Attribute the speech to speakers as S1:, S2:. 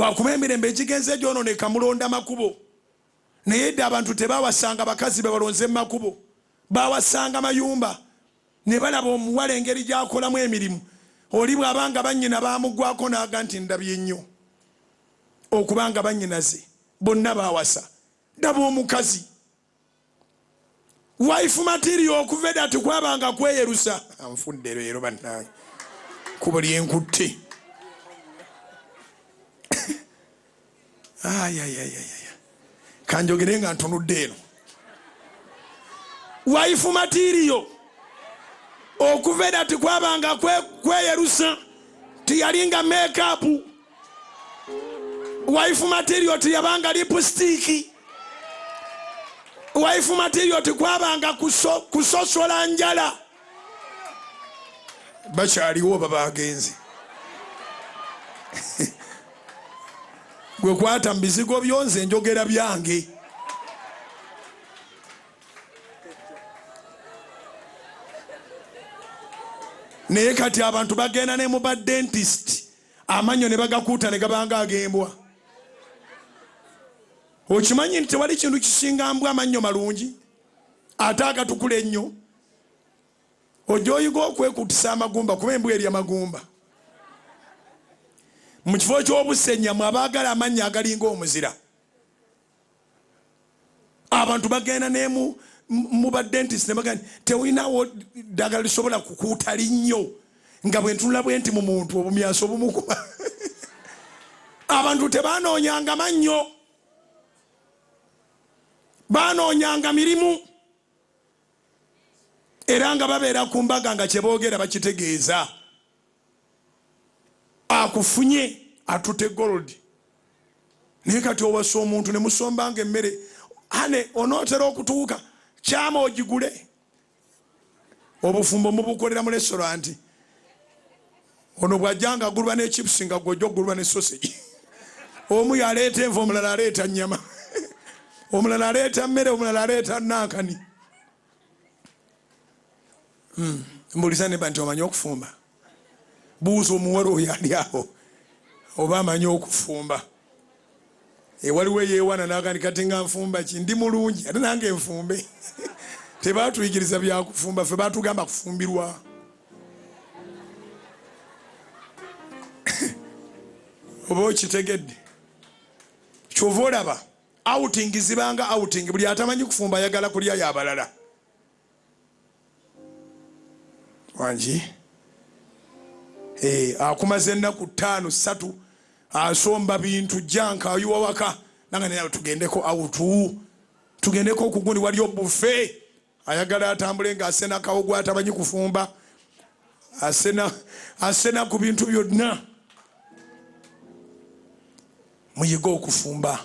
S1: lwakuba emirembe egigenze gyononeka mulonda makubo naye edda abantu tebawasanga bakazi bebalonze mu makubo bawasanga mayumba ne balaba omuwala engeri gyakolamu emirimu oli bw'abanga bannyina bamugwako n'aga nti ndabye nnyo okubanga bannyinaze bonna bawasa ndaba omukazi wife material okuva edda tekwabanga kweyerusa anfudde leero bannange kubo lyenkutte kanjogere nga ntunudde eno wife material okuva edda tekwabanga kweyerusa tiyalinga makeup wife material tiyabanga lipstick wife material tekwabanga kusosola njala bakyaliwo babagenzi gwe kwata mbizigo byonze njogera byange naye kati abantu bagenda ne mu ba dentist amanyo ne bagakuuta ne gabanga agembwa okimanyi nti tewali kintu kisinga mbwa amannyo malungi ate agatukula ennyo ojja oyiga okwekutisa amagumba kuba embwa erya magumba mu kifo ky'obusenyamu abaagala amannya agalinga omuzira abantu bagenda ne mu ba dentist ne bagamba tewulinawo ddagala lisobola kukuuta linnyo nga bwe ntunula bwe nti mu muntu obumyaso obumukuba abantu tebanoonyanga mannyo banoonyanga mirimu era nga babeera ku mbaga nga kyeboogera bakitegeeza akufunye atute gold naye kati owasa omuntu ne musombanga emmere ane onootera okutuuka kyama ogigule obufumbo mubukolera mu restaurant ono bwajjanga agulwa ne chips nga gojjo ogulwa ne sausage omu yaleeta enva omulala aleeta nnyama omulala aleeta mmere omulala aleeta nankani mbuliza ne bantu omanyi okufumba buuza omuwala oyo ali awo oba amanyi okufumba waliwo eyeewana n'agandi kati nga nfumba ki ndi mulungi ate nange nfumbe tebatuyigiriza byakufumba ffe batugamba kufumbirwa oba okitegedde kyova olaba outing zibanga outing buli atamanyi kufumba ayagala kulya yabalala wangi akumaze ennaku 5 3 asomba bintu janka ayiwa waka nanga naye tugendeko autu tugendeko okugundi waliyo buffet ayagala atambule nga asena kawo atamanyi kufumba asena ku bintu byonna muyiga okufumba